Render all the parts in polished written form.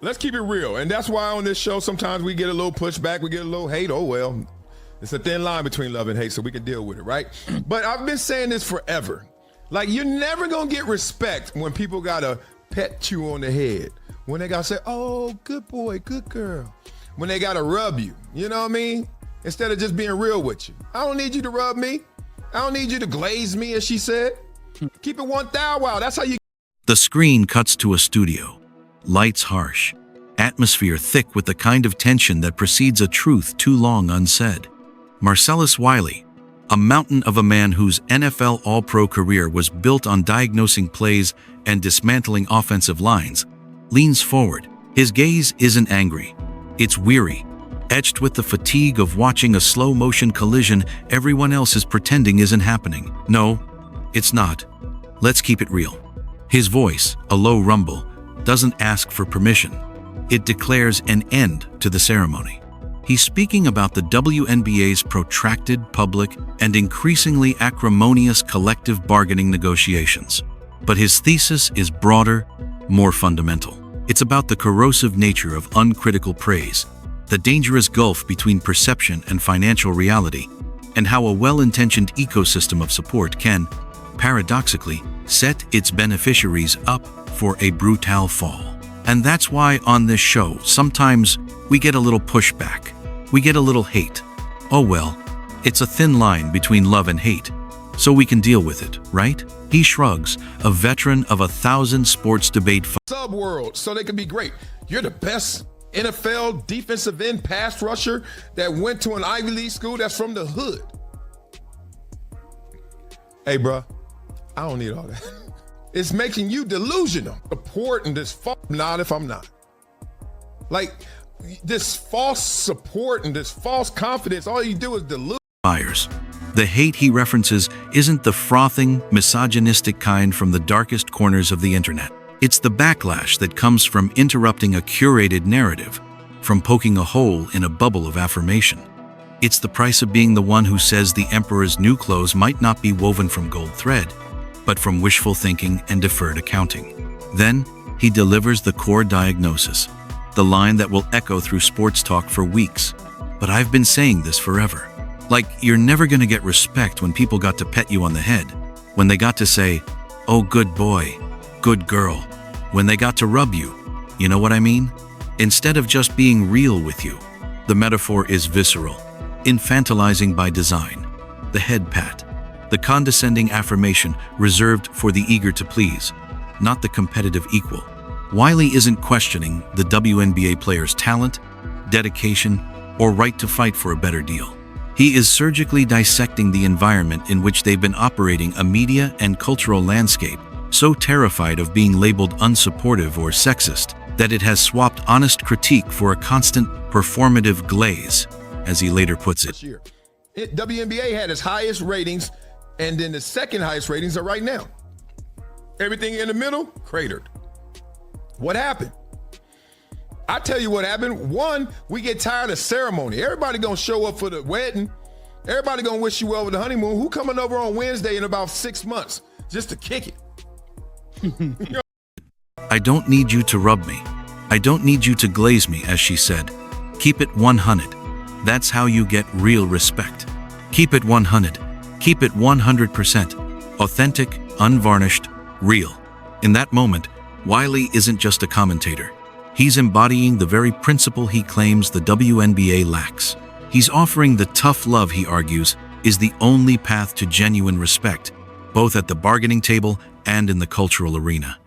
Let's keep it real. And that's why on this show, sometimes we get a little pushback, we get a little hate. Oh, well, it's a thin line between love and hate, so we can deal with it, right? But I've been saying this forever. Like, you're never going to get respect when people got to pet you on the head. When they got to say, oh, good boy, good girl. When they got to rub you, you know what I mean? Instead of just being real with you. I don't need you to rub me. I don't need you to glaze me, as she said. Keep it 1,000. Wow, that's how you... The screen cuts to a studio. Lights harsh. Atmosphere thick with the kind of tension that precedes a truth too long unsaid. Marcellus Wiley, a mountain of a man whose NFL All-Pro career was built on diagnosing plays and dismantling offensive lines, leans forward. His gaze isn't angry. It's weary, etched with the fatigue of watching a slow-motion collision everyone else is pretending isn't happening. No, it's not. Let's keep it real. His voice, a low rumble, doesn't ask for permission. It declares an end to the ceremony. He's speaking about the WNBA's protracted, public, and increasingly acrimonious collective bargaining negotiations. But his thesis is broader, more fundamental. It's about the corrosive nature of uncritical praise, the dangerous gulf between perception and financial reality, and how a well-intentioned ecosystem of support can, paradoxically, set its beneficiaries up for a brutal fall. And that's why on this show, sometimes we get a little pushback. We get a little hate. Oh well, it's a thin line between love and hate, so we can deal with it, right? He shrugs, a veteran of 1,000 sports debate Subworld, so they can be great. You're the best NFL defensive end pass rusher that went to an Ivy League school that's from the hood. Hey, bro, I don't need all that. It's making you delusional. Supporting this not if I'm not. Like, this false support and this false confidence, all you do is delude. The hate he references isn't the frothing, misogynistic kind from the darkest corners of the internet. It's the backlash that comes from interrupting a curated narrative, from poking a hole in a bubble of affirmation. It's the price of being the one who says the emperor's new clothes might not be woven from gold thread, but from wishful thinking and deferred accounting. Then, he delivers the core diagnosis, the line that will echo through sports talk for weeks. But I've been saying this forever. Like, you're never gonna get respect when people got to pet you on the head, when they got to say, oh, good boy, good girl, when they got to rub you. You know what I mean? Instead of just being real with you, the metaphor is visceral, infantilizing by design. The head pat, the condescending affirmation reserved for the eager to please, not the competitive equal. Wiley isn't questioning the WNBA player's talent, dedication, or right to fight for a better deal. He is surgically dissecting the environment in which they've been operating, a media and cultural landscape so terrified of being labeled unsupportive or sexist that it has swapped honest critique for a constant performative glaze, as he later puts it. WNBA had its highest ratings, and then the second highest ratings are right now. Everything in the middle, cratered. What happened? I tell you what happened. One, we get tired of ceremony. Everybody gonna show up for the wedding. Everybody gonna wish you well with the honeymoon. Who coming over on Wednesday in about 6 months just to kick it? I don't need you to rub me. I don't need you to glaze me, as she said. Keep it 100. That's how you get real respect. Keep it 100. Keep it 100%. Authentic, unvarnished, real. In that moment, Wiley isn't just a commentator. He's embodying the very principle he claims the WNBA lacks. He's offering the tough love he argues is the only path to genuine respect, both at the bargaining table and in the cultural arena.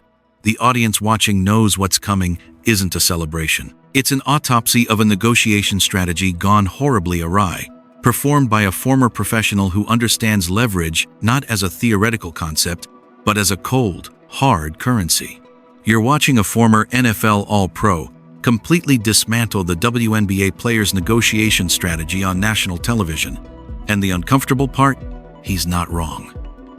The audience watching knows what's coming isn't a celebration. It's an autopsy of a negotiation strategy gone horribly awry, performed by a former professional who understands leverage not as a theoretical concept, but as a cold, hard currency. You're watching a former NFL All-Pro completely dismantle the WNBA player's negotiation strategy on national television. And the uncomfortable part? He's not wrong.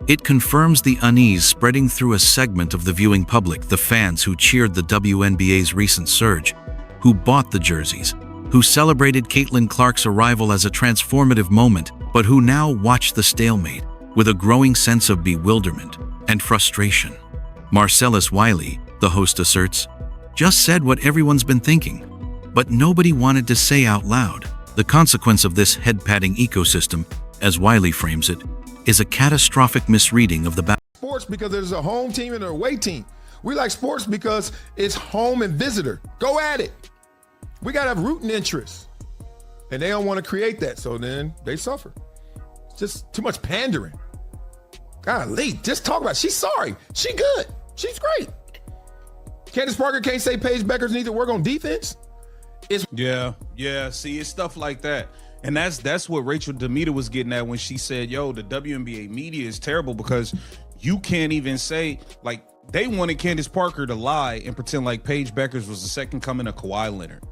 It confirms the unease spreading through a segment of the viewing public, the fans who cheered the WNBA's recent surge, who bought the jerseys, who celebrated Caitlin Clark's arrival as a transformative moment, but who now watch the stalemate with a growing sense of bewilderment and frustration. Marcellus Wiley, the host, asserts, just said what everyone's been thinking, but nobody wanted to say out loud. The consequence of this head-patting ecosystem, as Wiley frames it, is a catastrophic misreading of the sports because there's a home team and an away team. We like sports because it's home and visitor. Go at it. We got to have rooting interests. And they don't want to create that, so then they suffer. It's just too much pandering. Golly, just talk about it. She's sorry. She good. She's great. Candace Parker can't say Paige Beckers needs to work on defense. Yeah. See, it's stuff like that. And that's what Rachel DeMita was getting at when she said, yo, the WNBA media is terrible because you can't even say, like, they wanted Candace Parker to lie and pretend like Paige Beckers was the second coming of Kawhi Leonard.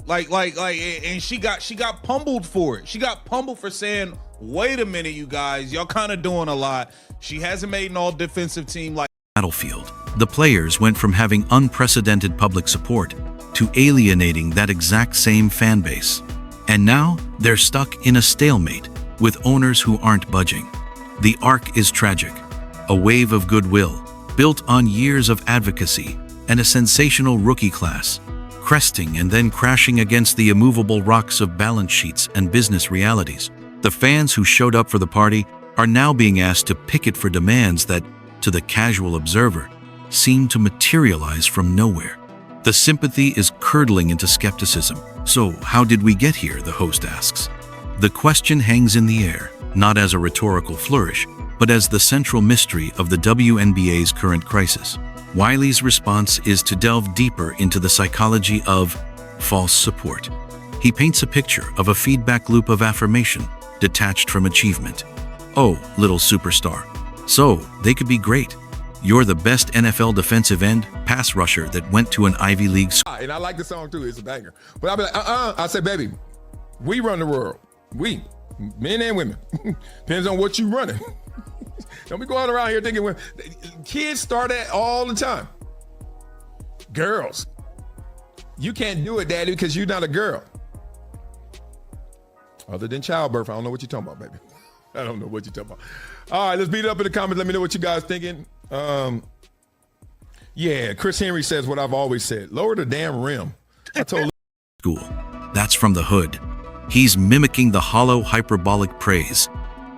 Like, and she got pummeled for it. She got pummeled for saying, wait a minute, you guys, y'all kind of doing a lot. She hasn't made an all-defensive team like battlefield. The players went from having unprecedented public support to alienating that exact same fan base. And now they're stuck in a stalemate with owners who aren't budging. The arc is tragic. A wave of goodwill, built on years of advocacy and a sensational rookie class, cresting and then crashing against the immovable rocks of balance sheets and business realities. The fans who showed up for the party are now being asked to picket for demands that, to the casual observer, seem to materialize from nowhere. The sympathy is curdling into skepticism. So, how did we get here, the host asks. The question hangs in the air, not as a rhetorical flourish, but as the central mystery of the WNBA's current crisis. Wiley's response is to delve deeper into the psychology of false support. He paints a picture of a feedback loop of affirmation, detached from achievement. Oh, little superstar. So, they could be great. You're the best NFL defensive end, pass rusher that went to an Ivy League school. And I like the song too, it's a banger. But I'll be like, I say, baby, we run the world. We, men and women. Depends on what you running. Don't be going around here thinking, kids start that all the time. Girls, you can't do it, daddy, because you're not a girl. Other than childbirth, I don't know what you're talking about, baby. I don't know what you're talking about. All right, let's beat it up in the comments. Let me know what you guys thinking. Yeah, Chris Henry says what I've always said. Lower the damn rim. I told school. That's from the hood. He's mimicking the hollow hyperbolic praise.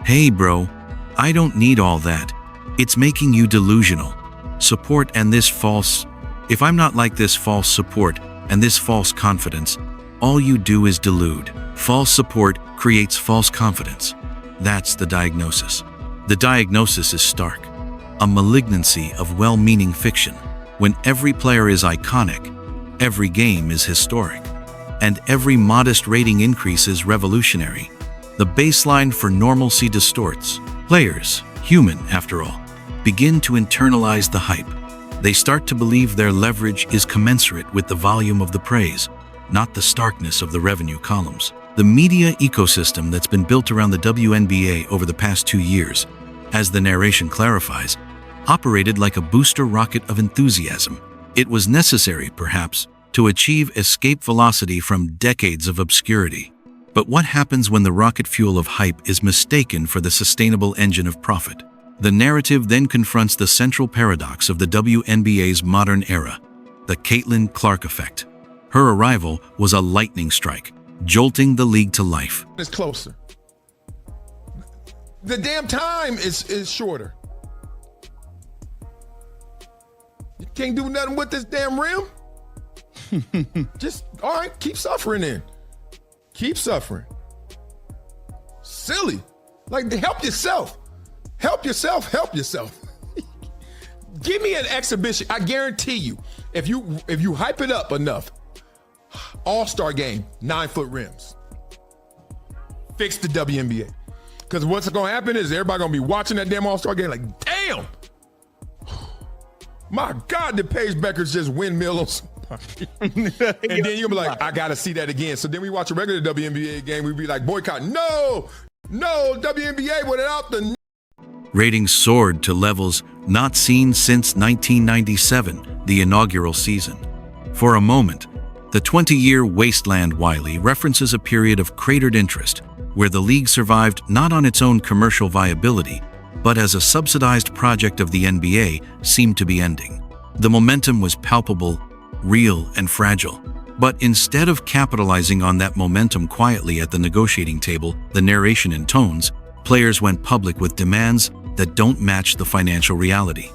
Hey bro, I don't need all that. It's making you delusional. Support and this false... If I'm not like this false support and this false confidence, all you do is delude. False support creates false confidence. That's the diagnosis. The diagnosis is stark. A malignancy of well-meaning fiction. When every player is iconic, every game is historic, and every modest rating increase is revolutionary, the baseline for normalcy distorts. Players, human after all, begin to internalize the hype. They start to believe their leverage is commensurate with the volume of the praise, not the starkness of the revenue columns. The media ecosystem that's been built around the WNBA over the past 2 years, as the narration clarifies, operated like a booster rocket of enthusiasm. It was necessary, perhaps, to achieve escape velocity from decades of obscurity. But what happens when the rocket fuel of hype is mistaken for the sustainable engine of profit? The narrative then confronts the central paradox of the WNBA's modern era, the Caitlin Clark effect. Her arrival was a lightning strike, jolting the league to life. it's closer. The damn time is shorter. You can't do nothing with this damn rim. Just, all right, keep suffering then. Keep suffering. Silly. Like, help yourself. Help yourself, help yourself. Give me an exhibition. I guarantee you, if you hype it up enough, All-Star game, 9-foot rims. Fix the WNBA. Because what's going to happen is everybody going to be watching that damn All-Star game like, damn. My God, did Paige Beckers just windmill on somebody? And then you'll be like, I got to see that again. So then we watch a regular WNBA game. We'd be like, boycott. No, WNBA without the... Ratings soared to levels not seen since 1997, the inaugural season. For a moment, the 20-year wasteland Wiley references a period of cratered interest, where the league survived not on its own commercial viability, but as a subsidized project of the NBA seemed to be ending. The momentum was palpable, real and fragile. But instead of capitalizing on that momentum quietly at the negotiating table, the narration intones, players went public with demands that don't match the financial reality.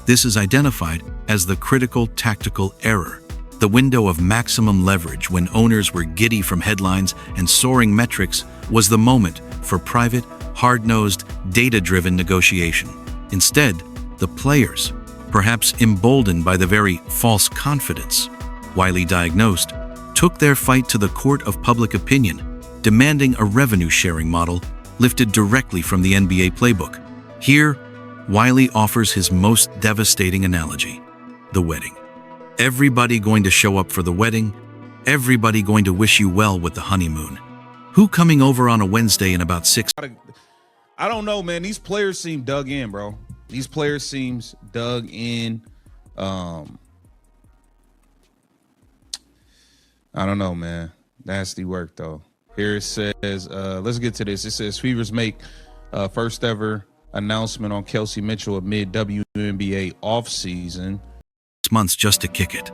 This is identified as the critical tactical error, the window of maximum leverage when owners were giddy from headlines and soaring metrics was the moment for private, hard-nosed, data-driven negotiation. Instead, the players, perhaps emboldened by the very false confidence Wiley diagnosed, took their fight to the court of public opinion, demanding a revenue-sharing model lifted directly from the NBA playbook. Here, Wiley offers his most devastating analogy: the wedding. Everybody going to show up for the wedding, everybody going to wish you well with the honeymoon. Who coming over on a Wednesday in about 6? I don't know, man. These players seem dug in, bro. These players seems dug in. I don't know, man. Nasty work, though. Here it says, let's get to this. It says Fever's make first ever announcement on Kelsey Mitchell amid WNBA offseason. Months just to kick it.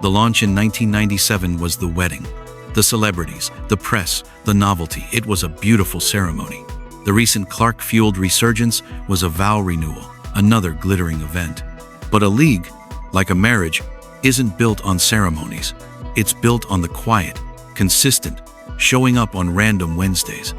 The launch in 1997 was the wedding. The celebrities, the press, the novelty. It was a beautiful ceremony. The recent Clark-fueled resurgence was a vow renewal, another glittering event. But a league, like a marriage, isn't built on ceremonies. It's built on the quiet, consistent, showing up on random Wednesdays.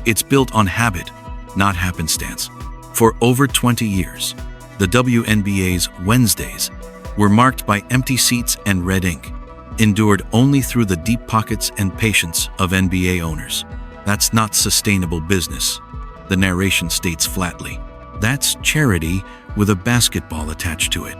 It's built on habit, not happenstance. For over 20 years, the WNBA's Wednesdays were marked by empty seats and red ink, endured only through the deep pockets and patience of NBA owners. That's not sustainable business, the narration states flatly. That's charity with a basketball attached to it.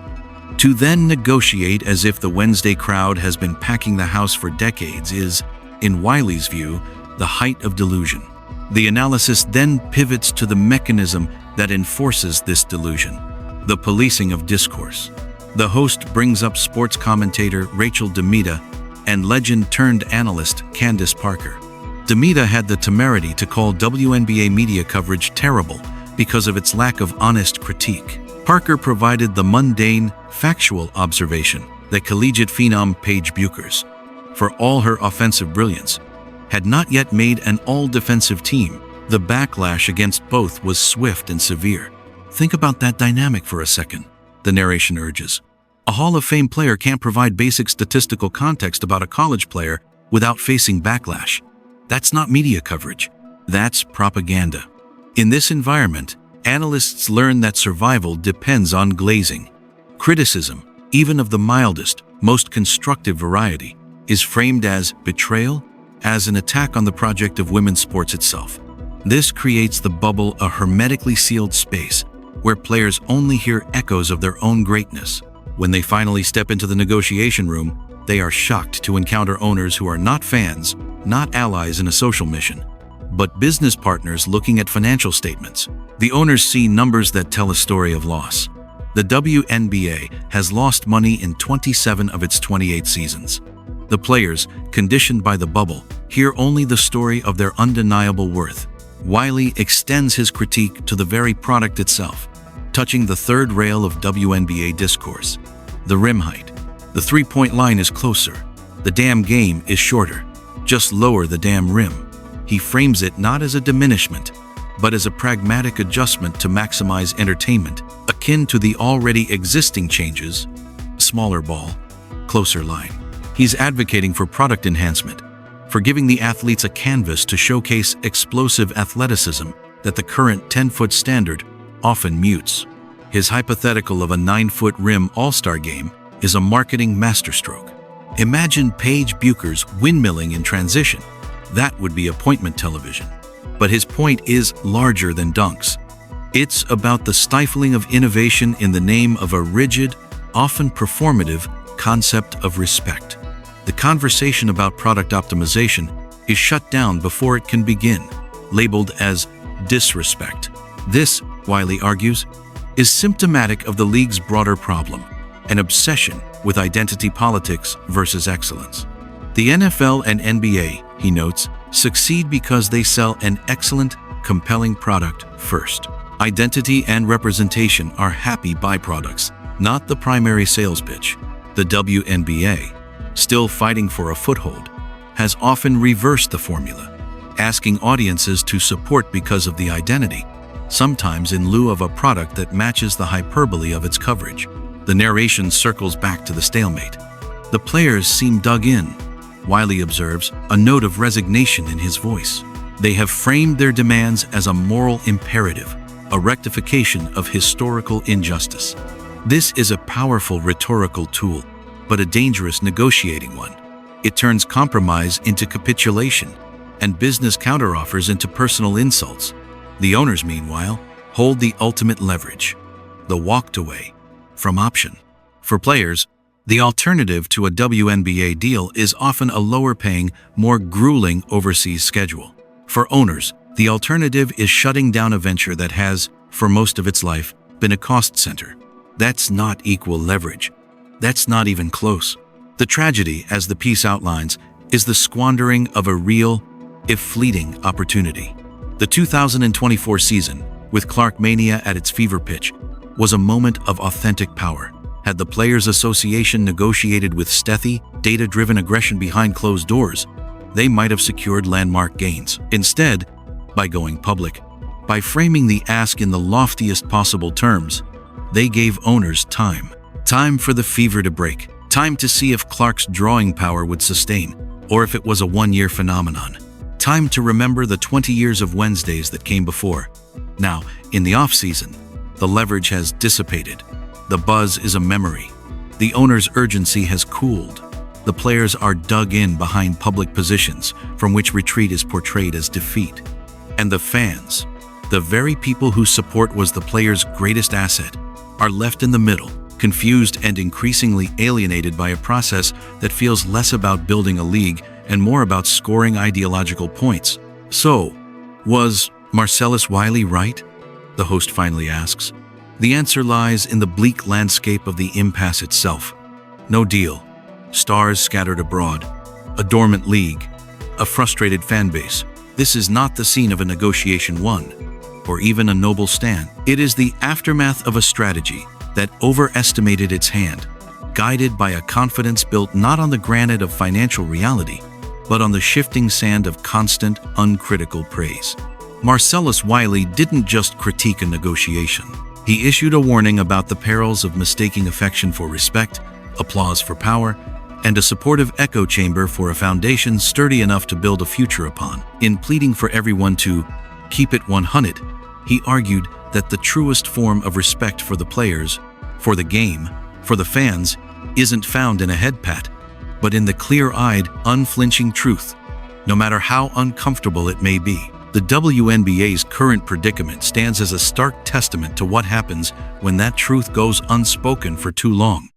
To then negotiate as if the Wednesday crowd has been packing the house for decades is, in Wiley's view, the height of delusion. The analysis then pivots to the mechanism that enforces this delusion: the policing of discourse. The host brings up sports commentator Rachel DeMita and legend-turned-analyst Candace Parker. DeMita had the temerity to call WNBA media coverage terrible because of its lack of honest critique. Parker provided the mundane, factual observation that collegiate phenom Paige Bueckers, for all her offensive brilliance, had not yet made an all-defensive team. The backlash against both was swift and severe. Think about that dynamic for a second, the narration urges. A Hall of Fame player can't provide basic statistical context about a college player without facing backlash. That's not media coverage. That's propaganda. In this environment, analysts learn that survival depends on glazing. Criticism, even of the mildest, most constructive variety, is framed as betrayal, as an attack on the project of women's sports itself. This creates the bubble, a hermetically sealed space where players only hear echoes of their own greatness. When they finally step into the negotiation room, they are shocked to encounter owners who are not fans, not allies in a social mission, but business partners looking at financial statements. The owners see numbers that tell a story of loss. The WNBA has lost money in 27 of its 28 seasons. The players, conditioned by the bubble, hear only the story of their undeniable worth. Wiley extends his critique to the very product itself, touching the third rail of WNBA discourse: the rim height. The three-point line is closer. The damn game is shorter. Just lower the damn rim. He frames it not as a diminishment, but as a pragmatic adjustment to maximize entertainment, akin to the already existing changes: smaller ball, closer line. He's advocating for product enhancement, for giving the athletes a canvas to showcase explosive athleticism that the current 10-foot standard often mutes. His hypothetical of a 9-foot rim all-star game is a marketing masterstroke. Imagine Paige Bueckers windmilling in transition. That would be appointment television. But his point is larger than dunks. It's about the stifling of innovation in the name of a rigid, often performative, concept of respect. The conversation about product optimization is shut down before it can begin, labeled as disrespect. This, Wiley argues, is symptomatic of the league's broader problem: an obsession with identity politics versus excellence. The NFL and NBA, he notes, succeed because they sell an excellent, compelling product first. Identity and representation are happy byproducts, not the primary sales pitch. The WNBA, still fighting for a foothold, has often reversed the formula, asking audiences to support because of the identity, sometimes in lieu of a product that matches the hyperbole of its coverage. The narration circles back to the stalemate. The players seem dug in, Wiley observes, a note of resignation in his voice. They have framed their demands as a moral imperative, a rectification of historical injustice. This is a powerful rhetorical tool, but a dangerous negotiating one. It turns compromise into capitulation and business counteroffers into personal insults. The owners, meanwhile, hold the ultimate leverage, the walked away from option. For players, the alternative to a WNBA deal is often a lower-paying, more grueling overseas schedule. For owners, the alternative is shutting down a venture that has, for most of its life, been a cost center. That's not equal leverage. That's not even close. The tragedy, as the piece outlines, is the squandering of a real, if fleeting, opportunity. The 2024 season, with Clark Mania at its fever pitch, was a moment of authentic power. Had the Players Association negotiated with stealthy, data-driven aggression behind closed doors, they might have secured landmark gains. Instead, by going public, by framing the ask in the loftiest possible terms, they gave owners time. Time for the fever to break. Time to see if Clark's drawing power would sustain, or if it was a one-year phenomenon. Time to remember the 20 years of Wednesdays that came before. Now, in the off-season, the leverage has dissipated. The buzz is a memory. The owner's urgency has cooled. The players are dug in behind public positions from which retreat is portrayed as defeat. And the fans, the very people whose support was the players' greatest asset, are left in the middle, confused and increasingly alienated by a process that feels less about building a league and more about scoring ideological points. So, was Marcellus Wiley right? The host finally asks. The answer lies in the bleak landscape of the impasse itself. No deal. Stars scattered abroad. A dormant league. A frustrated fan base. This is not the scene of a negotiation won, or even a noble stand. It is the aftermath of a strategy that overestimated its hand, guided by a confidence built not on the granite of financial reality, but on the shifting sand of constant, uncritical praise. Marcellus Wiley didn't just critique a negotiation. He issued a warning about the perils of mistaking affection for respect, applause for power, and a supportive echo chamber for a foundation sturdy enough to build a future upon. In pleading for everyone to keep it 100, he argued that the truest form of respect for the players, for the game, for the fans, isn't found in a head pat, but in the clear-eyed, unflinching truth, no matter how uncomfortable it may be. The WNBA's current predicament stands as a stark testament to what happens when that truth goes unspoken for too long.